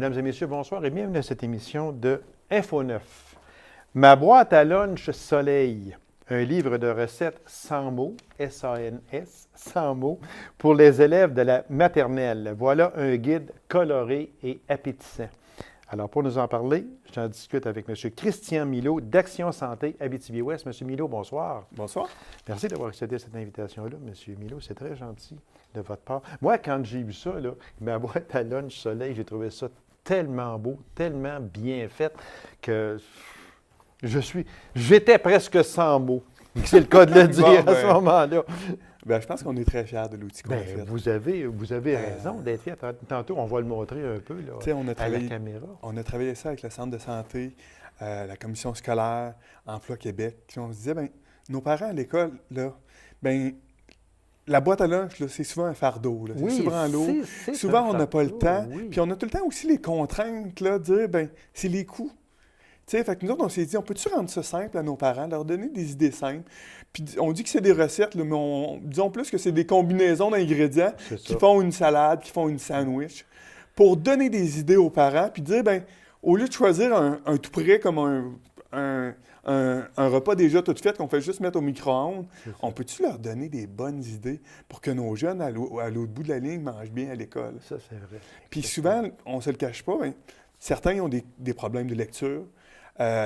Mesdames et messieurs, bonsoir et bienvenue à cette émission de Info 9. Ma boîte à lunch soleil, un livre de recettes sans mots, S-A-N-S, sans mots, pour les élèves de la maternelle. Voilà un guide coloré et appétissant. Alors, pour nous en parler, j'en discute avec M. Christian Milot d'Action Santé Abitibi-Ouest. M. Milot, bonsoir. Bonsoir. Merci d'avoir accédé à cette invitation-là, M. Milot. C'est très gentil de votre part. Moi, quand j'ai vu ça, là, ma boîte à lunch soleil, j'ai trouvé ça tellement beau, tellement bien fait que j'étais presque sans mots. C'est le cas de le dire à ce moment-là. Je pense qu'on est très fiers de l'outil qu'on a fait. Vous avez raison d'être fiers. Tantôt, on va le montrer un peu là, à la caméra. On a travaillé ça avec le Centre de santé, la commission scolaire, Emploi Québec. Puis on se disait, nos parents à l'école, là, la boîte à lunch, là, c'est souvent un fardeau. Là. Oui, c'est souvent lourd. Souvent, on n'a pas le temps. Oui. Puis on a tout le temps aussi les contraintes, là, de dire, c'est les coûts. Fait que nous autres, on s'est dit, on peut-tu rendre ça simple à nos parents, leur donner des idées simples? Puis on dit que c'est des recettes, là, mais disons plus que c'est des combinaisons d'ingrédients qui font une salade, qui font une sandwich, pour donner des idées aux parents, puis dire, au lieu de choisir un tout prêt comme un repas déjà tout fait qu'on fait juste mettre au micro-ondes, on peut-tu leur donner des bonnes idées pour que nos jeunes, à l'autre bout de la ligne, mangent bien à l'école? Ça, c'est vrai. Puis souvent, on ne se le cache pas, certains ont des problèmes de lecture.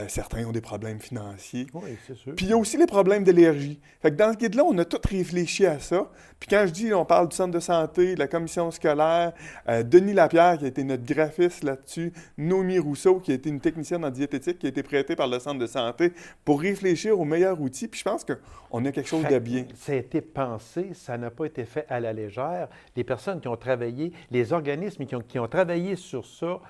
Certains ont des problèmes financiers. Oui, c'est sûr. Puis il y a aussi les problèmes d'allergie. Fait que dans ce guide-là, on a tout réfléchi à ça. Puis quand je dis, on parle du centre de santé, de la commission scolaire, Denis Lapierre, qui a été notre graphiste là-dessus, Noémie Rousseau, qui a été une technicienne en diététique, qui a été prêtée par le centre de santé pour réfléchir aux meilleurs outils. Puis je pense qu'on a quelque chose de bien. Ça a été pensé, ça n'a pas été fait à la légère. Les personnes qui ont travaillé, les organismes qui ont travaillé sur ça,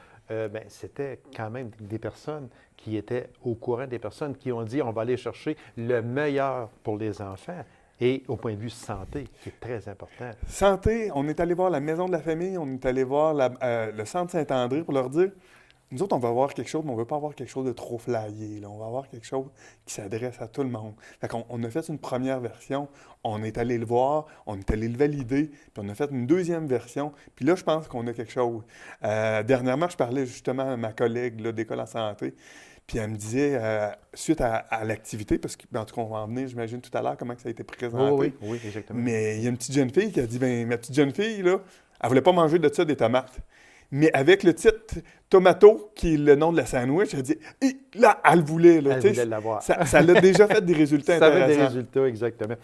c'était quand même des personnes qui étaient au courant, des personnes qui ont dit on va aller chercher le meilleur pour les enfants. Et au point de vue santé, c'est très important. Santé, on est allé voir la Maison de la famille, on est allé voir le Centre Saint-André pour leur dire, nous autres, on va avoir quelque chose, mais on ne veut pas avoir quelque chose de trop flyé. Là. On va avoir quelque chose qui s'adresse à tout le monde. Fait qu'on a fait une première version, on est allé le voir, on est allé le valider, puis on a fait une deuxième version. Puis là, je pense qu'on a quelque chose. Dernièrement, je parlais justement à ma collègue là, d'école en santé, puis elle me disait, suite à l'activité, parce qu'en tout cas, on va en venir, j'imagine, tout à l'heure, comment ça a été présenté. Oui, exactement. Mais il y a une petite jeune fille qui a dit, ma petite jeune fille, là, elle voulait pas manger de ça des tomates. Mais avec le titre Tomato, qui est le nom de la sandwich, elle dit, là, elle voulait. Là, elle voulait l'avoir. Ça l'a déjà fait des résultats intéressants. Ça fait des résultats, exactement.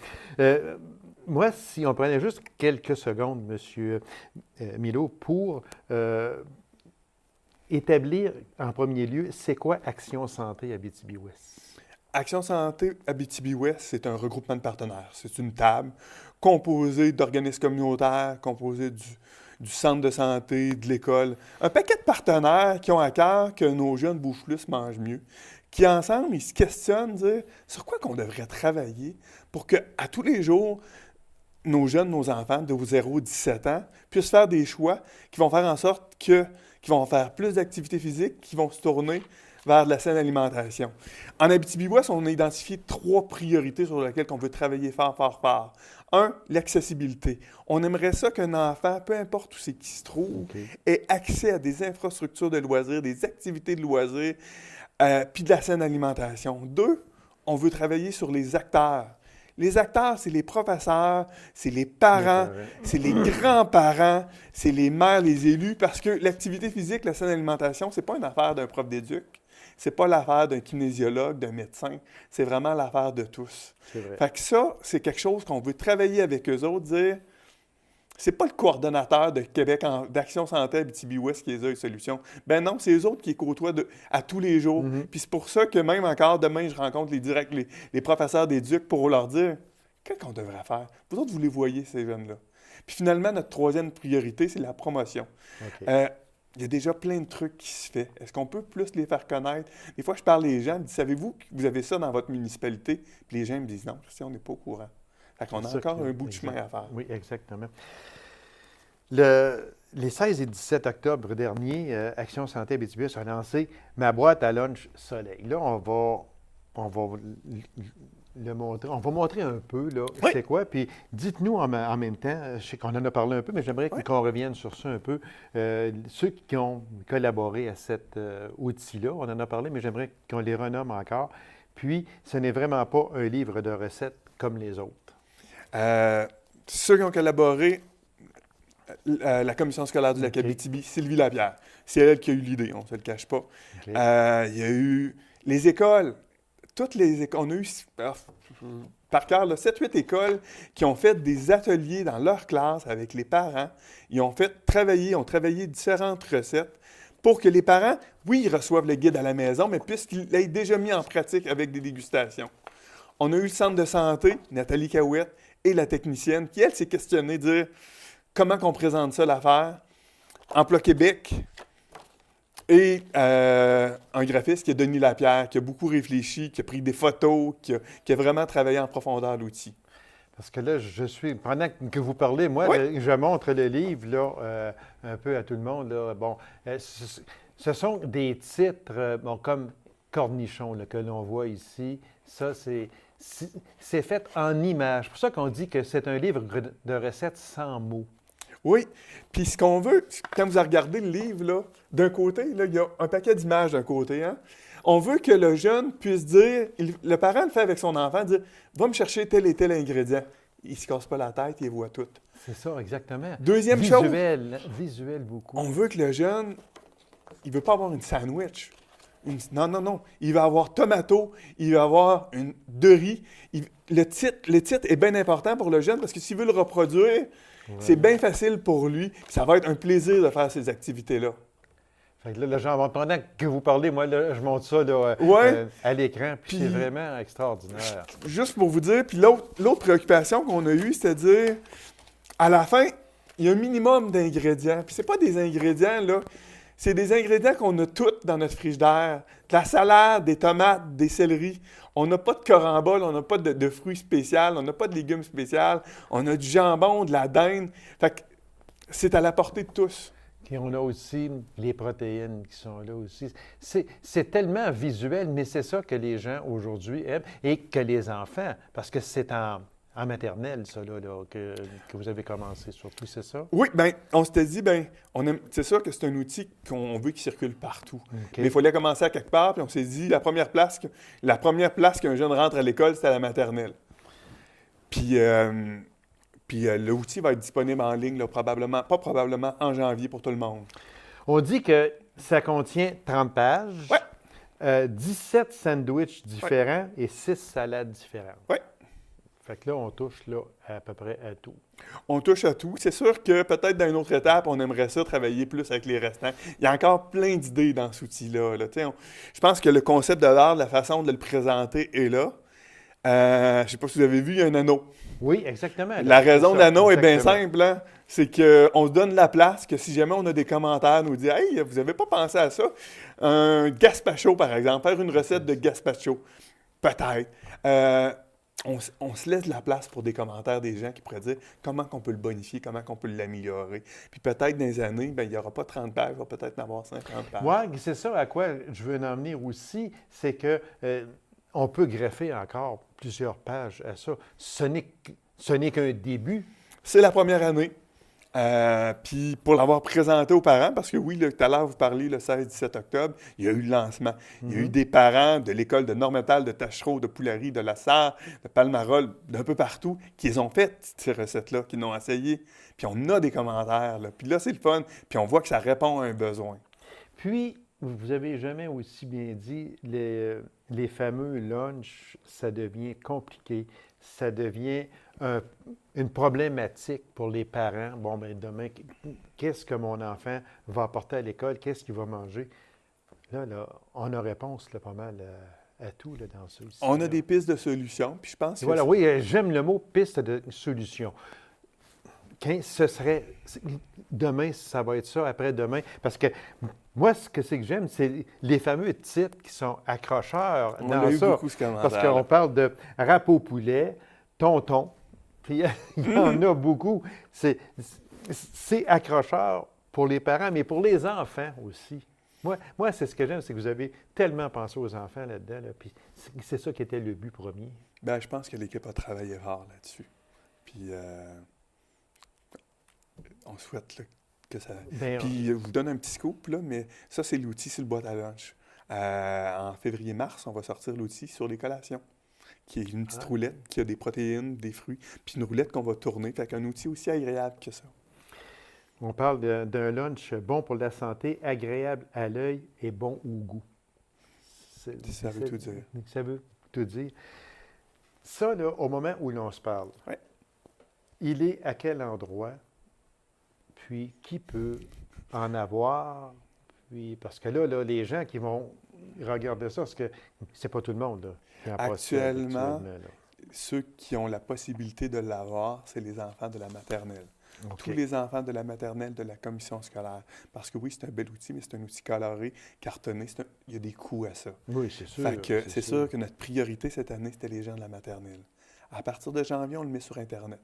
Moi, si on prenait juste quelques secondes, M. Milot, pour établir en premier lieu, c'est quoi Action Santé Abitibi-Ouest? Action Santé Abitibi-Ouest, c'est un regroupement de partenaires. C'est une table composée d'organismes communautaires, composée du centre de santé, de l'école. Un paquet de partenaires qui ont à cœur que nos jeunes bougent plus, mangent mieux, qui ensemble, ils se questionnent, dire sur quoi qu'on devrait travailler pour que à tous les jours, nos jeunes, nos enfants de 0 à 17 ans puissent faire des choix qui vont faire en sorte qu'ils vont faire plus d'activité physique, qui vont se tourner vers de la saine alimentation. En Abitibi-Ouest, on a identifié 3 priorités sur lesquelles on veut travailler fort. 1, l'accessibilité. On aimerait ça qu'un enfant, peu importe où c'est qu'il se trouve, ait accès à des infrastructures de loisirs, des activités de loisirs, puis de la saine alimentation. 2, on veut travailler sur les acteurs. Les acteurs, c'est les professeurs, c'est les parents, c'est les grands-parents, c'est les mères, les élus, parce que l'activité physique, la saine alimentation, c'est pas une affaire d'un prof d'éduc, c'est pas l'affaire d'un kinésiologue, d'un médecin, c'est vraiment l'affaire de tous. C'est vrai. Fait que ça, c'est quelque chose qu'on veut travailler avec eux autres, dire, c'est pas le coordonnateur de Québec d'Action Santé Abitibi-Ouest qui les a les solutions. Non, c'est eux autres qui les côtoient à tous les jours. Puis c'est pour ça que même encore demain, je rencontre les professeurs d'éduc pour leur dire qu'est-ce qu'on devrait faire. Vous autres, vous les voyez, ces jeunes-là. Puis finalement, notre troisième priorité, c'est la promotion. Il y a déjà plein de trucs qui se font. Est-ce qu'on peut plus les faire connaître? Des fois, je parle aux gens, je dis, savez-vous que vous avez ça dans votre municipalité? Puis les gens me disent, non, on n'est pas au courant. Fait qu'on a encore un bout de chemin à faire. Oui, exactement. Les 16 et 17 octobre dernier, Action Santé Abitibi a lancé ma boîte à lunch soleil. Là, on va le montrer. On va montrer un peu, là, Oui. c'est quoi. Puis dites-nous en même temps, je sais qu'on en a parlé un peu, mais j'aimerais Oui. qu'on revienne sur ça un peu. Ceux qui ont collaboré à cet outil-là, on en a parlé, mais j'aimerais qu'on les renomme encore. Puis, ce n'est vraiment pas un livre de recettes comme les autres. Ceux qui ont collaboré, la commission scolaire du lac OK. Abitibi, Sylvie Lapierre. C'est elle qui a eu l'idée, on ne se le cache pas. OK. Il y a eu les écoles, toutes les écoles, on a eu par cœur 7-8 écoles qui ont fait des ateliers dans leur classe avec les parents. Ils ont travaillé différentes recettes pour que les parents, oui, ils reçoivent le guide à la maison, mais puisqu'ils l'aient déjà mis en pratique avec des dégustations. On a eu le centre de santé, Nathalie Cahouette, et la technicienne, qui, elle, s'est questionnée, dire comment qu'on présente ça, l'affaire. Emploi Québec, et un graphiste qui est Denis Lapierre, qui a beaucoup réfléchi, qui a pris des photos, qui a vraiment travaillé en profondeur l'outil. Parce que là, pendant que vous parlez, moi, Oui. je montre le livre, là, un peu à tout le monde, là. Bon, ce sont des titres, bon, comme Cornichon, là, que l'on voit ici. Ça, c'est fait en images. C'est pour ça qu'on dit que c'est un livre de recettes sans mots. Oui. Puis ce qu'on veut, quand vous regardez le livre, là, d'un côté, là, il y a un paquet d'images d'un côté. Hein? On veut que le jeune puisse dire, le parent le fait avec son enfant, dire « Va me chercher tel et tel ingrédient ». Il ne se casse pas la tête, il les voit toutes. C'est ça, exactement. Deuxième chose, Visuel beaucoup. on veut que le jeune, il ne veut pas avoir une sandwich. Non. Il va avoir tomato, il va avoir de riz. Le titre est bien important pour le jeune parce que s'il veut le reproduire, c'est bien facile pour lui. Puis ça va être un plaisir de faire ces activités-là. Fait que là, pendant que vous parlez, moi, là, je monte ça là, Ouais. à l'écran, puis Puis- c'est vraiment extraordinaire. Juste pour vous dire, puis l'autre préoccupation qu'on a eue, c'est-à-dire, à la fin, il y a un minimum d'ingrédients. Puis c'est pas des ingrédients, là. C'est des ingrédients qu'on a tous dans notre frigidaire. De la salade, des tomates, des céleris. On n'a pas de corambole, on n'a pas de fruits spéciaux, on n'a pas de légumes spéciaux. On a du jambon, de la dinde. Fait que c'est à la portée de tous. Puis on a aussi les protéines qui sont là aussi. C'est tellement visuel, mais c'est ça que les gens aujourd'hui aiment et que les enfants, parce que c'est en maternelle, ça, là, que vous avez commencé surtout, c'est ça? Oui, bien, on s'était dit, c'est sûr que c'est un outil qu'on veut qui circule partout. OK. Mais il fallait commencer à quelque part, puis on s'est dit, la première place qu'un jeune rentre à l'école, c'est à la maternelle. Puis l'outil va être disponible en ligne, là, pas probablement, en janvier pour tout le monde. On dit que ça contient 30 pages, Ouais. 17 sandwichs différents et 6 salades différentes. Oui. Fait que là, on touche là, à peu près à tout. On touche à tout. C'est sûr que peut-être dans une autre étape, on aimerait ça travailler plus avec les restants. Il y a encore plein d'idées dans cet outil-là. Là. Je pense que le concept de l'art, la façon de le présenter est là. Je ne sais pas si vous avez vu, il y a un anneau. Oui, exactement. La raison de l'anneau est bien Exactement. simple. Hein? C'est qu'on se donne la place, que si jamais on a des commentaires, nous dit « Hey, vous n'avez pas pensé à ça? » Un gazpacho, par exemple. Faire une recette de gazpacho. Peut-être. On se laisse de la place pour des commentaires des gens qui pourraient dire comment on peut le bonifier, comment on peut l'améliorer. Puis peut-être dans les années, il n'y aura pas 30 pages, il va peut-être en avoir 50 pages. Oui, c'est ça à quoi je veux en venir aussi, c'est que on peut greffer encore plusieurs pages à ça. Ce n'est qu'un début. C'est la première année. Puis pour l'avoir présenté aux parents, parce que oui, là, tout à l'heure, vous parliez le 16-17 octobre, il y a eu le lancement. Il y a eu des parents de l'école de Normétal, de Tachereau, de Poulari, de La Sarre, de Palmarol, d'un peu partout, qui ont fait ces recettes-là, qui l'ont essayé. Puis on a des commentaires. Là. Puis là, c'est le fun. Puis on voit que ça répond à un besoin. Puis, vous avez jamais aussi bien dit, les fameux lunchs, ça devient compliqué. Ça devient une problématique pour les parents. Bon, bien, demain, qu'est-ce que mon enfant va apporter à l'école? Qu'est-ce qu'il va manger? Là, on a réponse là, pas mal à tout là, dans ça. Ici, On là. a des pistes de solutions. Puis je pense que Voilà, oui, j'aime le mot piste de solution. Ce serait demain, ça va être ça, après-demain. Parce que moi, ce que j'aime, c'est les fameux titres qui sont accrocheurs on dans a eu ça. beaucoup ce commentaire. Parce qu'on parle de râpe au poulet, tonton, puis il y en a beaucoup. C'est accrocheur pour les parents, mais pour les enfants aussi. Moi, c'est ce que j'aime, c'est que vous avez tellement pensé aux enfants là-dedans, là, puis c'est ça qui était le but premier. Ben, je pense que l'équipe a travaillé rare là-dessus. Puis, on souhaite là, que ça... Ben, Puis, je vous donne un petit scoop, là, mais ça, c'est l'outil sur le boîte à lunch. En février-mars, on va sortir l'outil sur les collations, qui est une petite roulette qui a des protéines, des fruits, puis une roulette qu'on va tourner. Fait qu'un outil aussi agréable que ça. on parle d'un lunch bon pour la santé, agréable à l'œil et bon au goût. Ça veut tout dire. Ça veut tout dire. Ça, là, au moment où l'on se parle, Ouais. il est à quel endroit, puis qui peut en avoir, puis parce que là, les gens qui vont regarder ça, parce que c'est pas tout le monde, là, qui en possède Actuellement, là. ceux qui ont la possibilité de l'avoir, c'est les enfants de la maternelle. OK. Tous les enfants de la maternelle de la commission scolaire. Parce que oui, c'est un bel outil, mais c'est un outil coloré, cartonné. Il y a des coûts à ça. Oui, c'est sûr. Fait que c'est sûr que notre priorité cette année, c'était les gens de la maternelle. À partir de janvier, on le met sur Internet.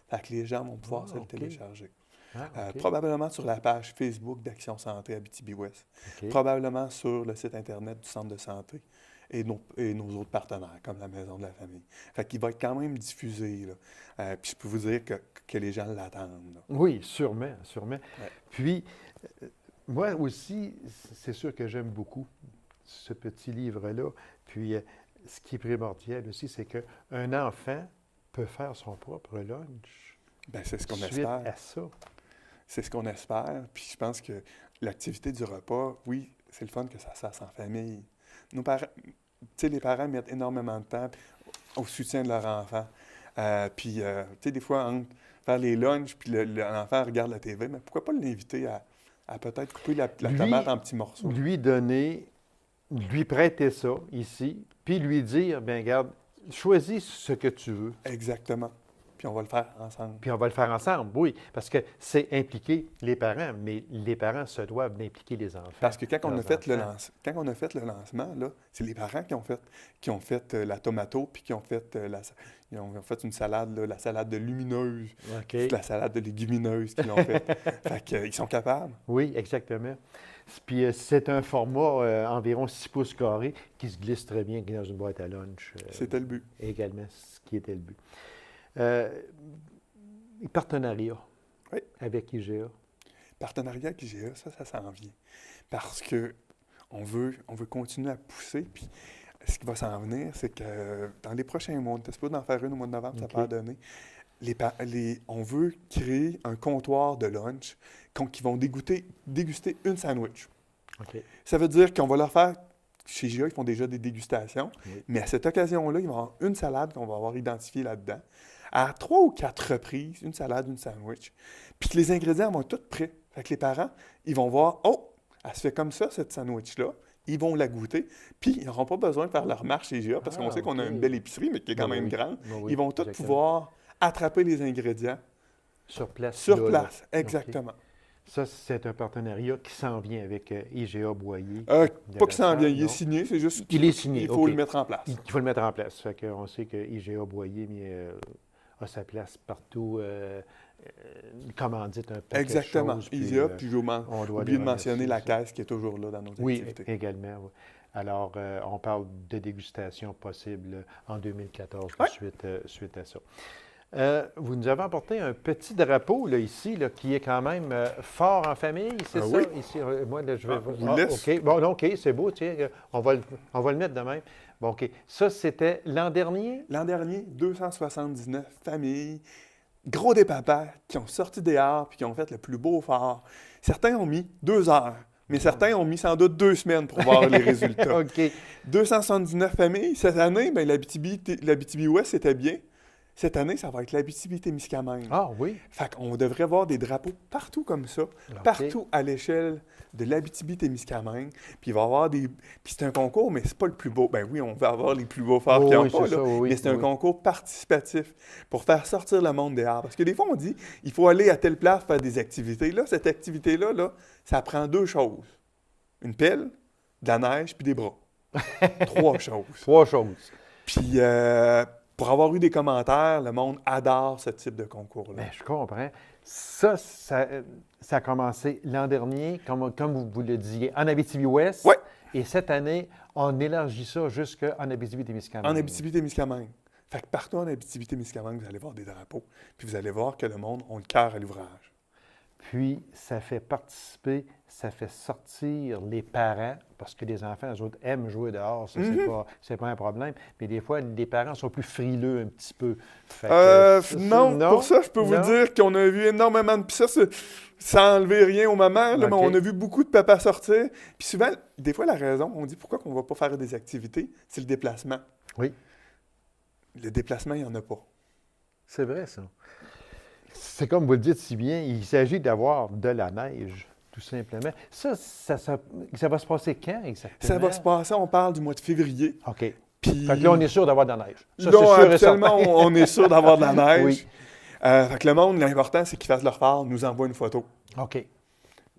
Fait que les gens vont pouvoir se le OK. télécharger. OK. Probablement sur la page Facebook d'Action Santé Abitibi-Ouest. OK. Probablement sur le site Internet du Centre de santé et nos autres partenaires, comme la Maison de la famille. Fait qu'il va être quand même diffusé, là. Puis je peux vous dire que les gens l'attendent, là. Oui, sûrement, sûrement. Ouais. Puis, moi aussi, c'est sûr que j'aime beaucoup ce petit livre-là. Puis, ce qui est primordial aussi, c'est qu'un enfant peut faire son propre lunch Bien, c'est ce qu'on suite espère. à ça. C'est ce qu'on espère. Puis je pense que l'activité du repas, oui, c'est le fun que ça se fasse en famille. Nos parents, tu sais, les parents mettent énormément de temps au soutien de leur enfant. Puis, tu sais, des fois, entre faire les lunchs, puis l'enfant regarde la TV, mais pourquoi pas l'inviter à peut-être couper la Lui- tomate en petits morceaux? Lui donner, lui prêter ça ici, puis lui dire, bien, regarde, choisis ce que tu veux. Exactement. Puis on va le faire ensemble. Puis on va le faire ensemble, oui, parce que c'est impliquer les parents, mais les parents se doivent d'impliquer les enfants. Parce que quand on a leurs fait enfants. quand on a fait le lancement, là, c'est les parents qui ont fait la tomato, puis qui ont fait, ils ont fait une salade, là, la salade de lumineuse, OK. puis la salade de légumineuse qu'ils ont fait. Fait qu'ils sont capables. Oui, exactement. Puis c'est un format environ 6 pouces carrés qui se glisse très bien dans une boîte à lunch. C'était le but. Également, ce qui était le but. Partenariat Oui. avec IGA. Partenariat avec IGA, ça s'en vient. Parce que on veut continuer à pousser, puis ce qui va s'en venir, c'est que dans les prochains mois, on était supposé d'en faire une au mois de novembre, ça n'a OK. pas donné. On veut créer un comptoir de lunch qui vont déguster une sandwich. OK. Ça veut dire qu'on va leur faire, chez IGA, ils font déjà des dégustations, Oui. mais à cette occasion-là, ils vont avoir une salade qu'on va avoir identifiée là-dedans. À 3 ou 4 reprises, une salade, une sandwich. Puis que les ingrédients vont être tous prêts. Fait que les parents, ils vont voir, oh, elle se fait comme ça, cette sandwich-là. Ils vont la goûter. Puis ils n'auront pas besoin de faire leur marche chez IGA parce qu'on sait qu'on a OK. une belle épicerie, mais qui est quand Ben même oui. grande. Ben oui, Ils vont tous exactement. pouvoir attraper les ingrédients Sur place. sur là, là. place. Exactement. Ça, c'est un partenariat qui s'en vient avec IGA Boyer. Pas de que ça en la vient, salle, il est non? signé, c'est juste Il est signé, qu'il faut OK. le mettre en place. Il faut le mettre en place. Fait qu'on sait que IGA Boyer a sa place partout. Commandite un paquet Exactement. de choses. puis, IGA, puis j'ai on doit oublié les de mentionner la remercier, ça. caisse qui est toujours là dans nos Oui, activités. également. Oui. Alors, on parle de dégustation possible en 2014 Ouais. suite à ça. Vous nous avez apporté un petit drapeau là, ici là, qui est quand même fort en famille, c'est ça? Oui. Ici, moi, là, je vais vous le laisse. OK, bon, OK, c'est beau, tiens, on va le mettre de même. Bon, OK. Ça, c'était l'an dernier? L'an dernier, 279 familles, gros des papas, qui ont sorti des arbres puis qui ont fait le plus beau phare. Certains ont mis 2 heures, mais certains ont mis sans doute 2 semaines pour voir les résultats. OK. 279 familles. Cette année, bien, l'Abitibi-Ouest, c'était bien. Cette année, ça va être l'Abitibi-Témiscamingue. Ah oui. Fait qu'on devrait voir des drapeaux partout comme ça, partout à l'échelle de l'Abitibi-Témiscamingue. Puis il va y avoir des... Puis c'est un concours, mais c'est pas le plus beau. Ben oui, on va avoir les plus beaux phares Oh, qu'il y a oui, pas, c'est là. ça, oui, Mais c'est un oui. concours participatif pour faire sortir le monde des arbres. Parce que des fois, on dit, il faut aller à telle place faire des activités. Là, cette activité-là, là, ça prend 2 choses. Une pelle, de la neige, puis des bras. 3 choses. 3 choses. Puis pour avoir eu des commentaires, le monde adore ce type de concours-là. Bien, je comprends. Ça a commencé l'an dernier, comme vous le disiez, en Abitibi-Ouest. Ouais. Et cette année, on élargit ça jusqu'en Abitibi-Témiscamingue. En Abitibi-Témiscamingue. Fait que partout en Abitibi-Témiscamingue, vous allez voir des drapeaux, puis vous allez voir que le monde a le cœur à l'ouvrage. Puis, ça fait participer, ça fait sortir les parents, parce que les enfants, eux autres, aiment jouer dehors, ça, c'est pas un problème. Mais des fois, les parents sont plus frileux un petit peu. Fait que, non, pour ça, je peux vous dire qu'on a vu énormément de... Puis ça, sans enlever rien aux mamans, là, mais on a vu beaucoup de papas sortir. Puis souvent, des fois, la raison, on dit pourquoi on ne va pas faire des activités, c'est le déplacement. Oui. Le déplacement, il n'y en a pas. C'est vrai, ça. C'est comme vous le dites si bien, il s'agit d'avoir de la neige, tout simplement. Ça va se passer quand exactement? Ça va se passer, on parle du mois de février. OK. Puis... Fait que là, on est sûr d'avoir de la neige. Ça, là, c'est sûr actuellement, on est sûr d'avoir de la neige. Oui. Fait que le monde, l'important, c'est qu'ils fassent leur part, nous envoient une photo. OK.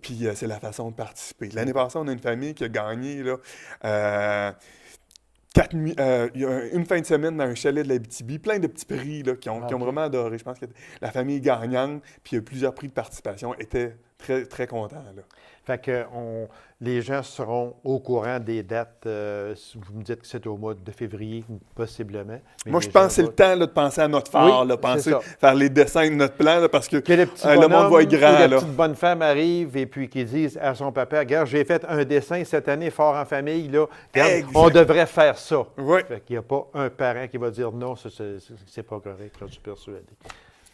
Puis c'est la façon de participer. L'année passée, on a une famille qui a gagné là, il y a une fin de semaine dans un chalet de l'Abitibi, plein de petits prix là, qui ont vraiment adoré. Je pense que la famille gagnante, puis il y a plusieurs prix de participation, étaient très, très contents. Là. Fait que les gens seront au courant des dates. Vous me dites que c'est au mois de février, possiblement. Moi, je pense que c'est le temps là, de penser à notre phare, là, faire les dessins de notre plan, là, parce que le monde va être grand. La petite bonne femme arrive et puis qui disent à son papa, regarde, j'ai fait un dessin cette année fort en famille, là. Regarde, on devrait faire ça. Oui. Fait qu'il n'y a pas un parent qui va dire non, c'est pas correct, je suis persuadé.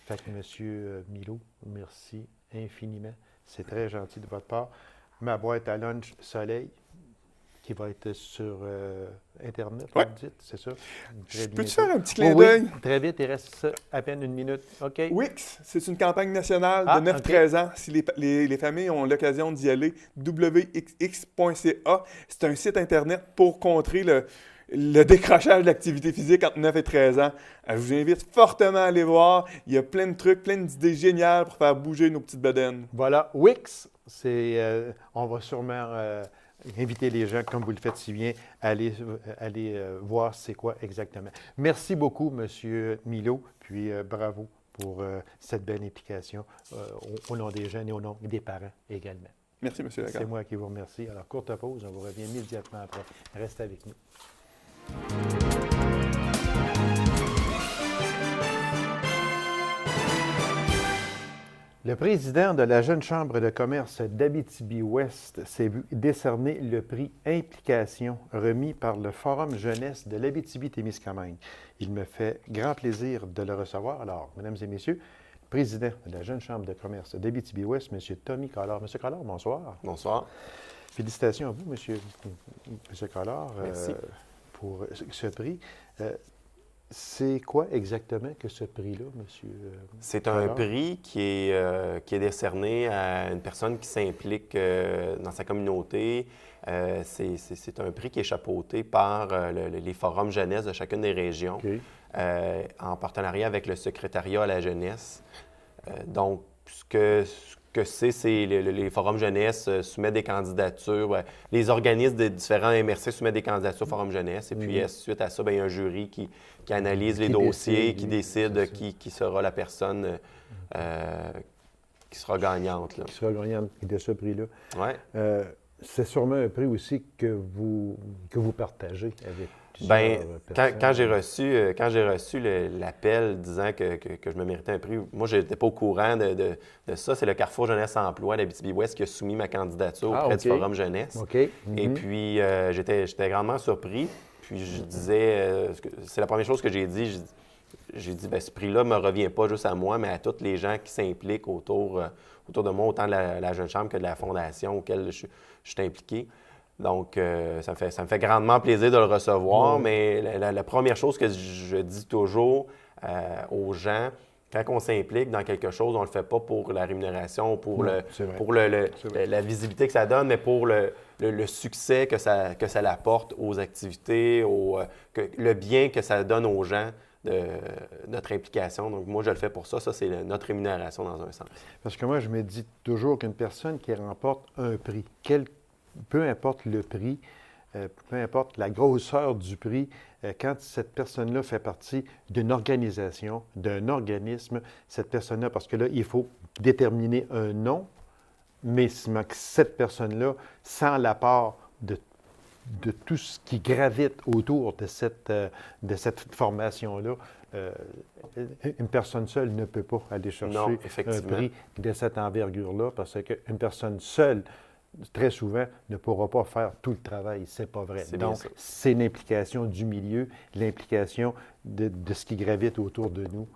Fait que M. Milot, merci infiniment. C'est très gentil de votre part. Ma boîte à lunch Soleil, qui va être sur Internet, vous dites, c'est ça? Peux-tu faire un petit clin d'œil? Oui, très vite, il reste à peine une minute. OK. Wix, c'est une campagne nationale de 9-13 ans. Si les familles ont l'occasion d'y aller, wxx.ca, c'est un site Internet pour contrer le décrochage de l'activité physique entre 9 et 13 ans. Je vous invite fortement à aller voir. Il y a plein de trucs, plein d'idées géniales pour faire bouger nos petites bedaines. Voilà, Wix, on va sûrement inviter les gens, comme vous le faites si bien, à aller voir c'est quoi exactement. Merci beaucoup, M. Milot, puis bravo pour cette belle implication au nom des jeunes et au nom des parents également. Merci, M. Lagarde. C'est moi qui vous remercie. Alors, courte pause, on vous revient immédiatement après. Restez avec nous. Le président de la Jeune Chambre de commerce d'Abitibi-Ouest s'est vu décerner le prix Implication remis par le Forum jeunesse de l'Abitibi-Témiscamingue. Il me fait grand plaisir de le recevoir. Alors, mesdames et messieurs, président de la Jeune Chambre de commerce d'Abitibi-Ouest, M. Tommy Collard. M. Collard, bonsoir. Bonsoir. Félicitations à vous, M. Collard. Merci. Pour ce prix. C'est quoi exactement que ce prix-là, monsieur? C'est un prix qui est décerné à une personne qui s'implique dans sa communauté. C'est un prix qui est chapeauté par les forums jeunesse de chacune des régions, en partenariat avec le secrétariat à la jeunesse. Donc, ce que c'est les forums jeunesse soumettent des candidatures. Les organismes des différents MRC soumettent des candidatures au forum jeunesse. Et puis, suite à ça, il y a un jury qui analyse les dossiers, qui décide qui sera la personne qui sera gagnante. Là. Qui sera gagnante de ce prix-là. Oui. C'est sûrement un prix aussi que vous partagez avec bien, personnes. Quand j'ai reçu l'appel disant que je me méritais un prix, moi, je n'étais pas au courant de ça. C'est le Carrefour Jeunesse Emploi d'Abitibi-Ouest qui a soumis ma candidature auprès du Forum Jeunesse. Et puis, j'étais grandement surpris. Puis, je disais, c'est la première chose que j'ai dit. J'ai dit, bien, ce prix-là ne me revient pas juste à moi, mais à tous les gens qui s'impliquent autour de moi, autant de la Jeune Chambre que de la Fondation auquel je suis impliqué. Donc, ça me fait grandement plaisir de le recevoir, mais la première chose que je dis toujours aux gens, quand on s'implique dans quelque chose, on ne le fait pas pour la rémunération, pour la visibilité que ça donne, mais pour le succès que ça apporte aux activités, le bien que ça donne aux gens de notre implication. Donc, moi, je le fais pour ça. Ça, c'est notre rémunération dans un sens. Parce que moi, je me dis toujours qu'une personne qui remporte un prix, peu importe le prix, peu importe la grosseur du prix, quand cette personne-là fait partie d'une organisation, d'un organisme, cette personne-là, parce que là, il faut déterminer un nom, mais cette personne-là, sans l'apport de tout ce qui gravite autour de cette formation-là, une personne seule ne peut pas aller chercher un prix de cette envergure-là, parce qu'une personne seule, très souvent, ne pourra pas faire tout le travail. C'est pas vrai. Donc, c'est l'implication du milieu, l'implication de ce qui gravite autour de nous.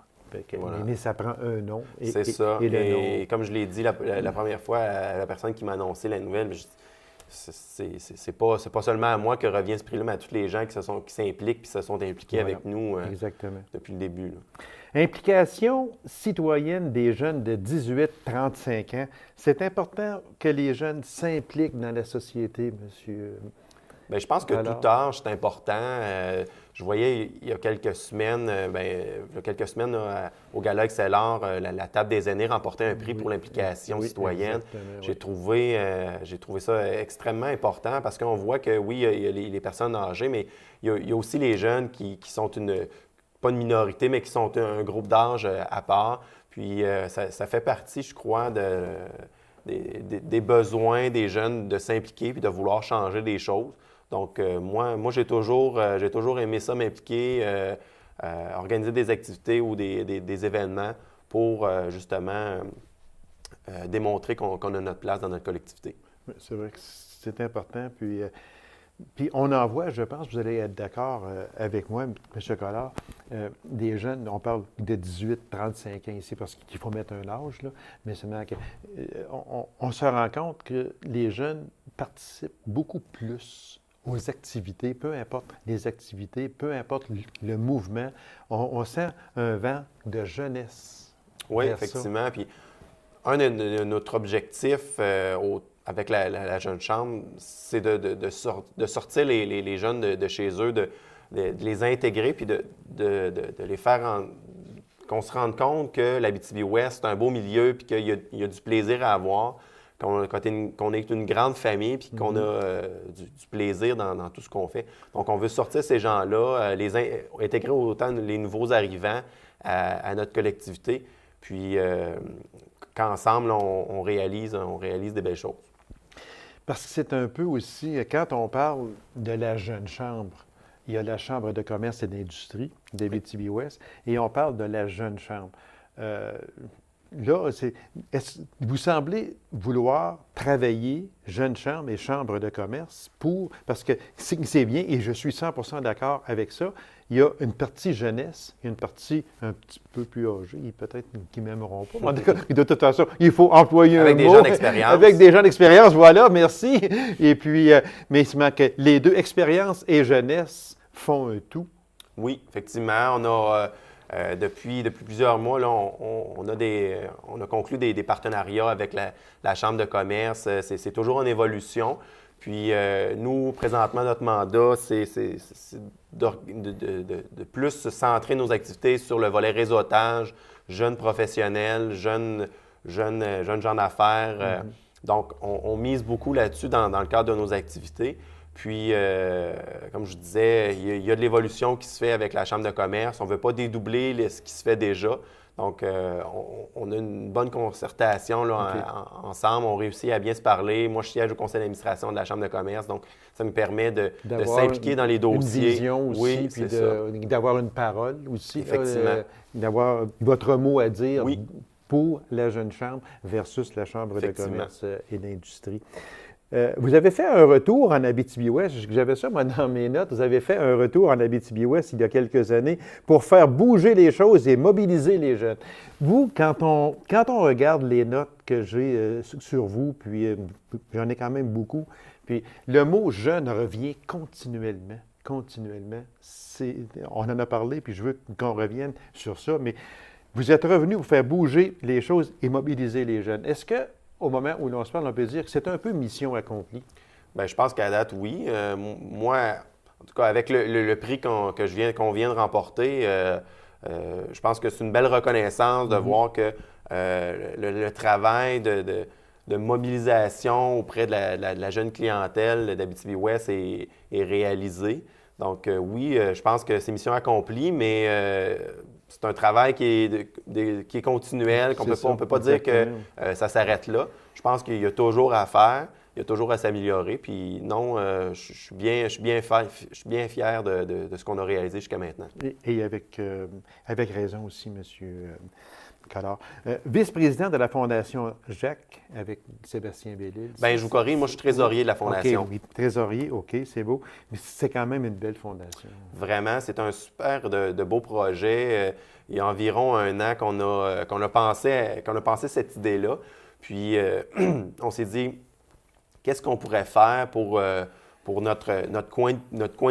Voilà. Mais ça prend un nom. C'est ça. Et comme je l'ai dit la première fois à la personne qui m'a annoncé la nouvelle, c'est pas seulement à moi que revient ce prix-là, mais à tous les gens qui s'impliquent et qui se sont impliqués avec nous depuis le début. Là. Implication citoyenne des jeunes de 18-35 ans. C'est important que les jeunes s'impliquent dans la société, monsieur. Bien, je pense que tout âge, c'est important. Je voyais il y a quelques semaines, au Gala Excellor, la table des aînés remportait un prix pour l'implication citoyenne. J'ai trouvé ça extrêmement important parce qu'on voit que oui, il y a les personnes âgées, mais il y a aussi les jeunes qui sont pas une minorité, mais qui sont un groupe d'âge à part. Puis ça fait partie, je crois, des besoins des jeunes de s'impliquer puis de vouloir changer des choses. Donc, moi j'ai toujours aimé ça, m'impliquer, organiser des activités ou des événements pour justement démontrer qu'on a notre place dans notre collectivité. Oui, c'est vrai que c'est important. Puis on en voit, je pense, vous allez être d'accord avec moi, M. Collard, des jeunes, on parle de 18-35 ans ici parce qu'il faut mettre un âge, là, mais c'est on se rend compte que les jeunes participent beaucoup plus aux activités, peu importe les activités, peu importe le mouvement. On sent un vent de jeunesse. Oui, effectivement. Puis un de notre objectif avec la Jeune Chambre, c'est de sortir les jeunes de chez eux, de les intégrer, puis de les faire qu'on se rende compte que l'Abitibi-Ouest, c'est un beau milieu, puis qu'il y a du plaisir à avoir. Qu'on est une grande famille puis qu'on a du plaisir dans tout ce qu'on fait. Donc, on veut sortir ces gens-là, intégrer autant les nouveaux arrivants à notre collectivité, puis qu'ensemble, on réalise des belles choses. Parce que c'est un peu aussi, quand on parle de la Jeune Chambre, il y a la Chambre de commerce et d'industrie d'Abitibi-Ouest et on parle de la Jeune Chambre. Là, vous semblez vouloir travailler Jeune Chambre et Chambre de commerce parce que c'est bien, et je suis 100% d'accord avec ça, il y a une partie jeunesse, une partie un petit peu plus âgée, peut-être qui ne m'aimeront pas. De toute façon, il faut employer un mot. Avec des gens d'expérience. Avec des gens d'expérience, voilà, merci. Et puis, mais il manque les deux, expérience et jeunesse, font un tout. Oui, effectivement, on a... depuis plusieurs mois, là, on a conclu des partenariats avec la Chambre de commerce. C'est toujours en évolution. Puis nous, présentement, notre mandat, c'est de plus centrer nos activités sur le volet réseautage, jeunes professionnels, jeunes gens d'affaires. Donc, on mise beaucoup là-dessus dans le cadre de nos activités. Puis, comme je disais, il y a de l'évolution qui se fait avec la Chambre de commerce. On ne veut pas dédoubler ce qui se fait déjà. Donc, on a une bonne concertation là, ensemble. On réussit à bien se parler. Moi, je siège au conseil d'administration de la Chambre de commerce. Donc, ça me permet de s'impliquer dans les dossiers. Une vision aussi, oui, puis d'avoir une parole aussi. Effectivement. D'avoir votre mot à dire pour la Jeune Chambre versus la Chambre de commerce et d'industrie. Vous avez fait un retour en Abitibi-Ouest, j'avais ça moi dans mes notes, vous avez fait un retour en Abitibi-Ouest il y a quelques années pour faire bouger les choses et mobiliser les jeunes. Vous, quand on regarde les notes que j'ai sur vous, puis j'en ai quand même beaucoup, puis le mot « jeune » revient continuellement. On en a parlé, puis je veux qu'on revienne sur ça, mais vous êtes revenu pour faire bouger les choses et mobiliser les jeunes. Est-ce que au moment où l'on se parle, on peut dire que c'est un peu mission accomplie? Bien, je pense qu'à date, oui. Moi, en tout cas, avec le prix qu'on vient de remporter, je pense que c'est une belle reconnaissance de voir que le travail de mobilisation auprès de la jeune clientèle d'Abitibi-Ouest est réalisé. Donc oui, je pense que c'est mission accomplie, mais c'est un travail qui est continuel, on ne peut pas dire que ça s'arrête là. Je pense qu'il y a toujours à faire, il y a toujours à s'améliorer. Puis non, je suis bien fier de ce qu'on a réalisé jusqu'à maintenant. Et avec raison aussi, M. Collard. Vice-président de la Fondation Jacques avec Sébastien Bellil. Bien, je vous corrige, moi je suis trésorier de la Fondation. OK, oui, trésorier, OK, c'est beau. Mais c'est quand même une belle fondation. Vraiment, c'est un super de beau projet. Il y a environ 1 an qu'on a pensé cette idée-là. Puis on s'est dit, qu'est-ce qu'on pourrait faire pour notre coin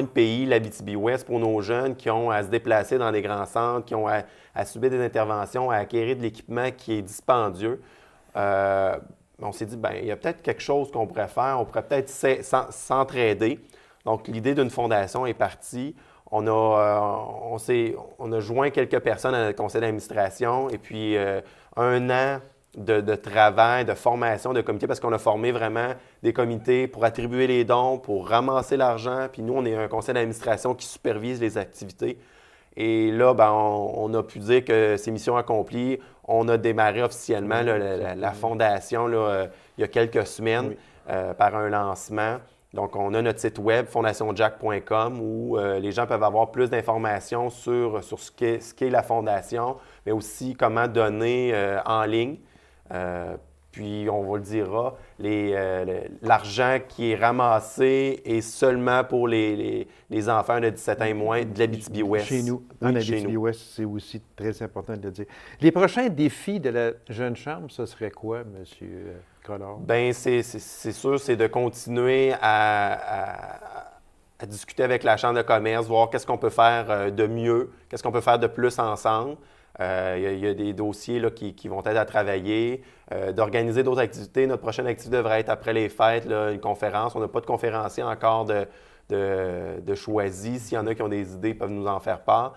de pays, l'Abitibi-Ouest, pour nos jeunes qui ont à se déplacer dans des grands centres, qui ont à subir des interventions, à acquérir de l'équipement qui est dispendieux. On s'est dit, bien, il y a peut-être quelque chose qu'on pourrait faire. On pourrait peut-être s'entraider. Donc, l'idée d'une fondation est partie. On a joint quelques personnes à notre conseil d'administration et puis 1 an de travail, de formation de comité, parce qu'on a formé vraiment des comités pour attribuer les dons, pour ramasser l'argent. Puis nous, on est un conseil d'administration qui supervise les activités. Et là, ben, on a pu dire que c'est mission accomplie. On a démarré officiellement la fondation là, il y a quelques semaines par un lancement. Donc, on a notre site web, fondationjack.com, où les gens peuvent avoir plus d'informations sur ce qu'est la fondation, mais aussi comment donner en ligne. Puis, on vous le dira, l'argent qui est ramassé est seulement pour les enfants de 17 ans et moins de l'Abitibi-Ouest. Chez nous, en Abitibi-Ouest, c'est aussi très important de le dire. Les prochains défis de la Jeune Chambre, ce serait quoi, M. Collard? Bien, c'est sûr, c'est de continuer à discuter avec la Chambre de commerce, voir qu'est-ce qu'on peut faire de mieux, qu'est-ce qu'on peut faire de plus ensemble. Il y a des dossiers là, qui vont être à travailler, d'organiser d'autres activités. Notre prochaine activité devrait être après les fêtes, là, une conférence. On n'a pas de conférencier encore de choisi. S'il y en a qui ont des idées, ils peuvent nous en faire part.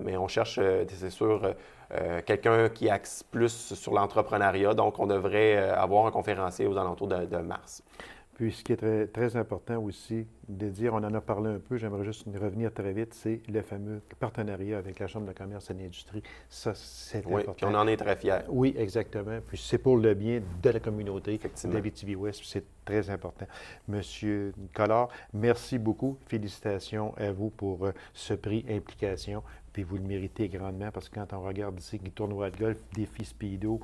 Mais on cherche, c'est sûr, quelqu'un qui axe plus sur l'entrepreneuriat. Donc, on devrait avoir un conférencier aux alentours de mars. Puis, ce qui est très, très important aussi de dire, on en a parlé un peu, j'aimerais juste revenir très vite, c'est le fameux partenariat avec la Chambre de commerce et d'industrie. Ça, c'est important. Puis on en est très fiers. Oui, exactement. Puis c'est pour le bien de la communauté d'Abitibi-Ouest, c'est très important. Monsieur Collard, merci beaucoup. Félicitations à vous pour ce prix Implication. Puis vous le méritez grandement parce que quand on regarde ici les tournois de golf, défis speedo,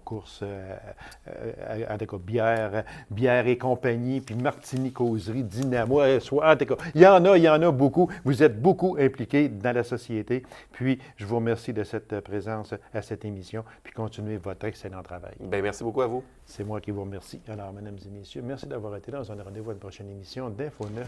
course, bière et compagnie, puis martini, causerie, dynamo, il y en a beaucoup. Vous êtes beaucoup impliqués dans la société. Puis je vous remercie de cette présence à cette émission, puis continuez votre excellent travail. Bien, merci beaucoup à vous. C'est moi qui vous remercie. Alors, mesdames et messieurs, merci d'avoir été là. On se donne rendez-vous à une prochaine émission d'Info 9.